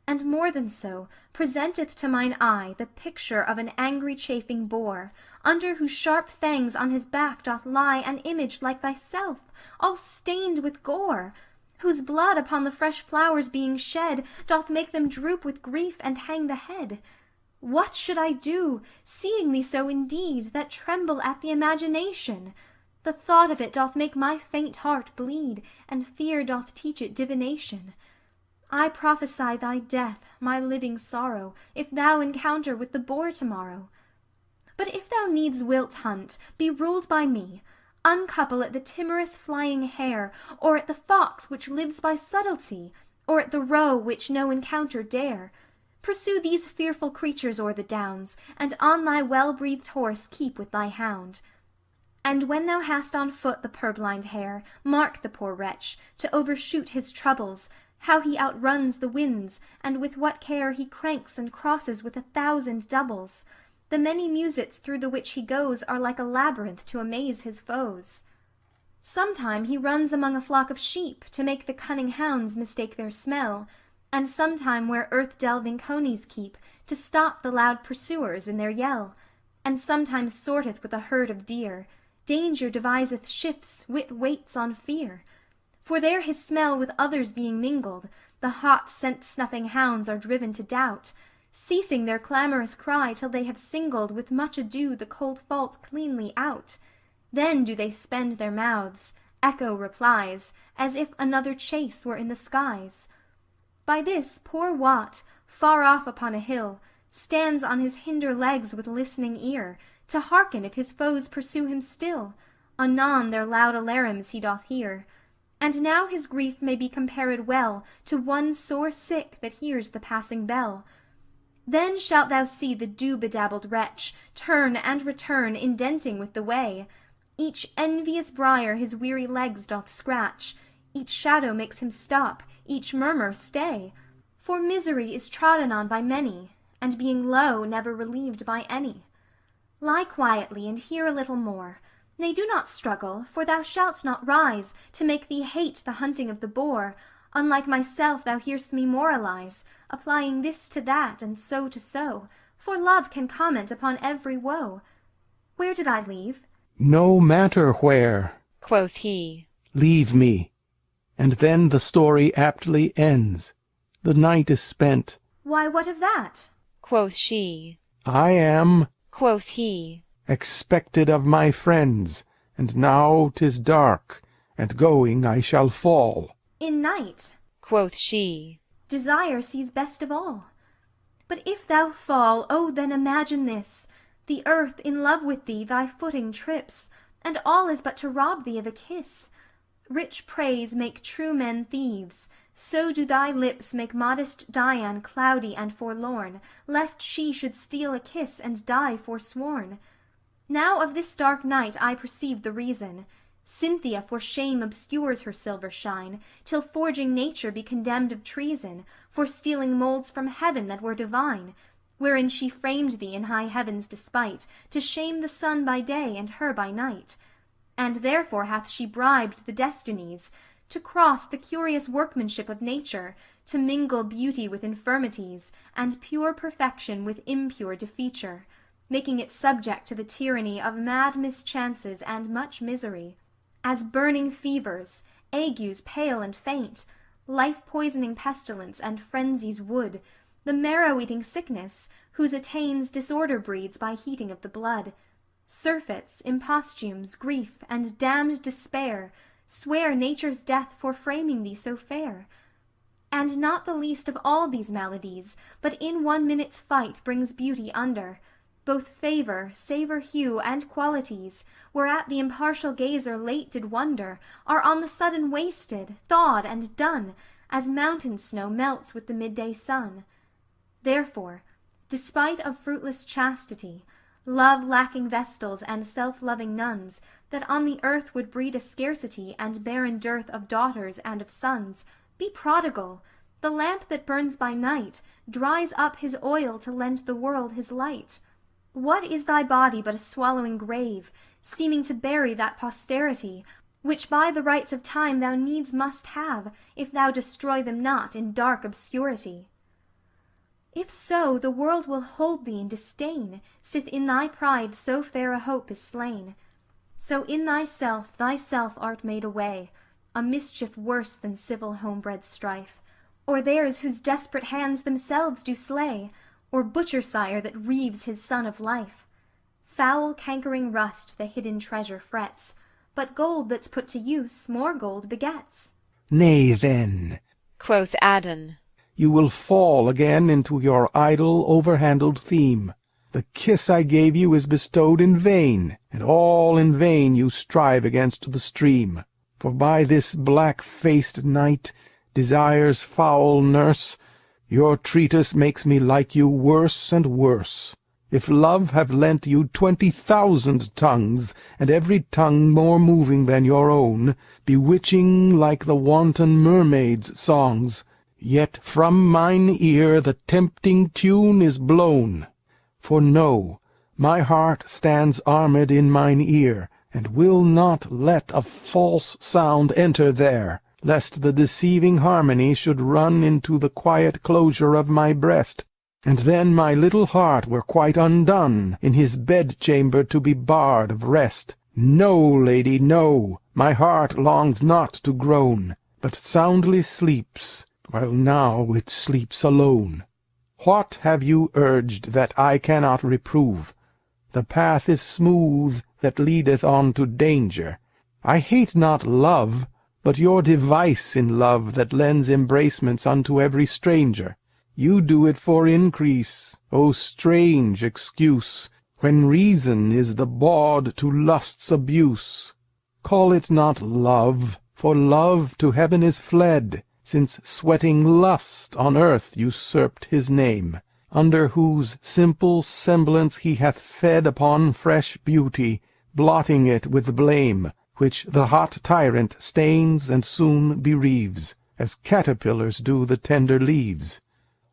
and more than so, presenteth to mine eye the picture of an angry chafing boar, under whose sharp fangs on his back doth lie an image like thyself, all stained with gore, whose blood upon the fresh flowers being shed, doth make them droop with grief and hang the head. What should I do, seeing thee so indeed, that tremble at the imagination? The thought of it doth make my faint heart bleed, and fear doth teach it divination. I prophesy thy death, my living sorrow, if thou encounter with the boar tomorrow. But if thou needs wilt hunt, be ruled by me. Uncouple at the timorous flying hare, or at the fox which lives by subtlety, or at the roe which no encounter dare. Pursue these fearful creatures o'er the downs, and on thy well-breathed horse keep with thy hound. And when thou hast on foot the purblind hare, mark the poor wretch, to overshoot his troubles, how he outruns the winds, and with what care he cranks and crosses with 1,000 doubles. The many musets through the which he goes are like a labyrinth to amaze his foes. Sometime he runs among a flock of sheep, to make the cunning hounds mistake their smell, and sometime where earth-delving conies keep, to stop the loud pursuers in their yell, and sometimes sorteth with a herd of deer. Danger deviseth shifts, wit waits on fear. For there his smell with others being mingled, the hot scent-snuffing hounds are driven to doubt, ceasing their clamorous cry till they have singled with much ado the cold fault cleanly out. Then do they spend their mouths, echo replies, as if another chase were in the skies. By this poor Wat, far off upon a hill, stands on his hinder legs with listening ear, to hearken if his foes pursue him still. Anon their loud alarums he doth hear. And now his grief may be compared well to one sore sick that hears the passing bell. Then shalt thou see the dew-bedabbled wretch turn and return, indenting with the way. Each envious briar his weary legs doth scratch, each shadow makes him stop, each murmur stay. For misery is trodden on by many, and being low never relieved by any. Lie quietly and hear a little more. Nay, do not struggle, for thou shalt not rise, to make thee hate the hunting of the boar. Unlike myself thou hear'st me moralize, applying this to that, and so to so, for love can comment upon every woe. Where did I leave? No matter where, quoth he. leave me, and then the story aptly ends. The night is spent. Why, what of that? Quoth she. I am, Quoth he. expected of my friends, and now 'tis dark, and going I shall fall. In night? Quoth she. Desire sees best of all. But if thou fall, oh, then imagine this: the earth in love with thee thy footing trips, and all is but to rob thee of a kiss. Rich praise make true men thieves, so do thy lips make modest Dian cloudy and forlorn, lest she should steal a kiss and die forsworn. Now of this dark night I perceive the reason. Cynthia for shame obscures her silver shine, till forging nature be condemned of treason, for stealing moulds from heaven that were divine, wherein she framed thee in high heaven's despite, to shame the sun by day and her by night. And therefore hath she bribed the destinies, to cross the curious workmanship of nature, to mingle beauty with infirmities, and pure perfection with impure defeature, making it subject to the tyranny of mad mischances and much misery, as burning fevers, agues pale and faint, life-poisoning pestilence and frenzies wood, the marrow-eating sickness, whose attains disorder breeds by heating of the blood, surfeits, imposthumes, grief, and damned despair, swear nature's death for framing thee so fair. And not the least of all these maladies, but in 1 minute's fight brings beauty under, both favour, savour, hue, and qualities, whereat the impartial gazer late did wonder, are on the sudden wasted, thawed, and done, as mountain snow melts with the midday sun. Therefore, despite of fruitless chastity, love-lacking vestals and self-loving nuns, that on the earth would breed a scarcity and barren dearth of daughters and of sons, be prodigal. The lamp that burns by night dries up his oil to lend the world his light. What is thy body but a swallowing grave, seeming to bury that posterity, which by the rights of time thou needs must have, if thou destroy them not in dark obscurity? If so, the world will hold thee in disdain, sith in thy pride so fair a hope is slain. So in thyself art made away, a mischief worse than civil home-bred strife, or theirs whose desperate hands themselves do slay, or butcher sire that reaves his son of life. Foul cankering rust the hidden treasure frets, but gold that's put to use more gold begets. Nay then, quoth Adon, you will fall again into your idle over-handled theme. The kiss I gave you is bestowed in vain, and all in vain you strive against the stream. For by this black-faced night, desire's foul nurse, your treatise makes me like you worse and worse. If love have lent you 20,000 tongues, and every tongue more moving than your own, bewitching like the wanton mermaid's songs, yet from mine ear the tempting tune is blown. For know, my heart stands armed in mine ear, and will not let a false sound enter there, lest the deceiving harmony should run into the quiet closure of my breast, and then my little heart were quite undone in his bedchamber to be barred of rest. No, lady, no, my heart longs not to groan, but soundly sleeps, while now it sleeps alone. What have you urged that I cannot reprove? The path is smooth that leadeth on to danger. I hate not love, but your device in love that lends embracements unto every stranger. You do it for increase, O strange excuse, when reason is the bawd to lust's abuse. Call it not love, for love to heaven is fled, since sweating lust on earth usurped his name, under whose simple semblance he hath fed upon fresh beauty, blotting it with blame, which the hot tyrant stains and soon bereaves, as caterpillars do the tender leaves.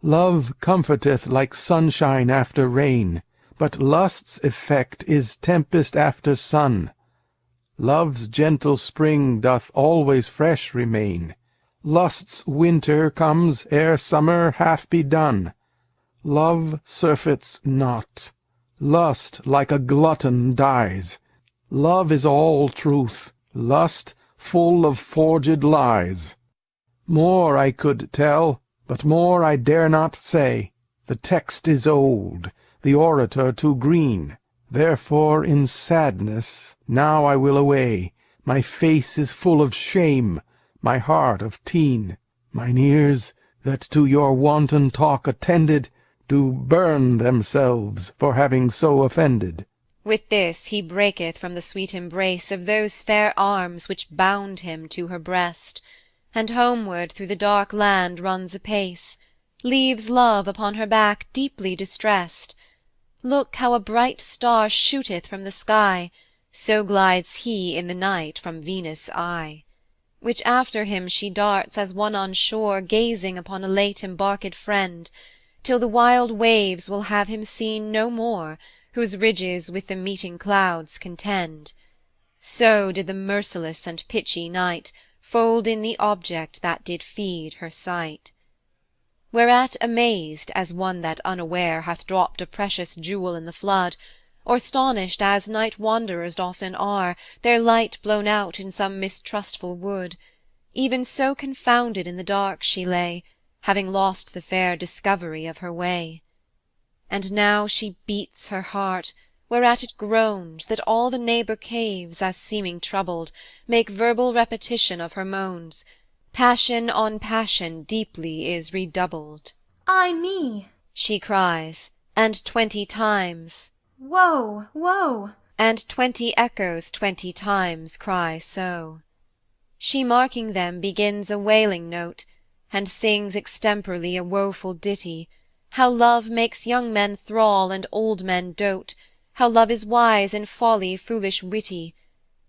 Love comforteth like sunshine after rain, but lust's effect is tempest after sun. Love's gentle spring doth always fresh remain. Lust's winter comes ere summer half be done. Love surfeits not. Lust like a glutton dies. Love is all truth, lust full of forged lies. More I could tell, but more I dare not say. The text is old, the orator too green. Therefore in sadness now I will away. My face is full of shame, my heart of teen. Mine ears, that to your wanton talk attended, do burn themselves for having so offended. With this he breaketh from the sweet embrace of those fair arms which bound him to her breast, and homeward through the dark land runs apace, leaves love upon her back deeply distressed. Look how a bright star shooteth from the sky, so glides he in the night from Venus' eye, which after him she darts as one on shore gazing upon a late embarked friend, till the wild waves will have him seen no more, whose ridges with the meeting clouds contend. So did the merciless and pitchy night fold in the object that did feed her sight. Whereat amazed, as one that unaware hath dropped a precious jewel in the flood, or 'stonished as night wanderers often are, their light blown out in some mistrustful wood, even so confounded in the dark she lay, having lost the fair discovery of her way. And now she beats her heart, whereat it groans, that all the neighbour caves, as seeming troubled, make verbal repetition of her moans. Passion on passion deeply is redoubled. Ay me, she cries, and 20 times, woe, woe, and 20 echoes 20 times cry so. She marking them begins a wailing note, and sings extemporally a woeful ditty, how love makes young men thrall and old men dote, how love is wise in folly foolish witty.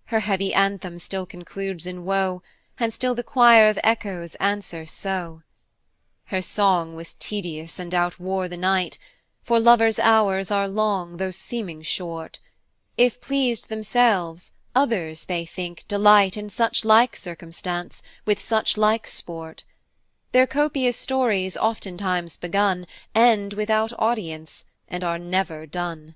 Her heavy anthem still concludes in woe, and still the choir of echoes answer so. Her song was tedious and outwore the night, for lovers' hours are long though seeming short. If pleased themselves, others, they think, delight in such like circumstance, with such like sport. Their copious stories, oftentimes begun, End without audience, and are never done.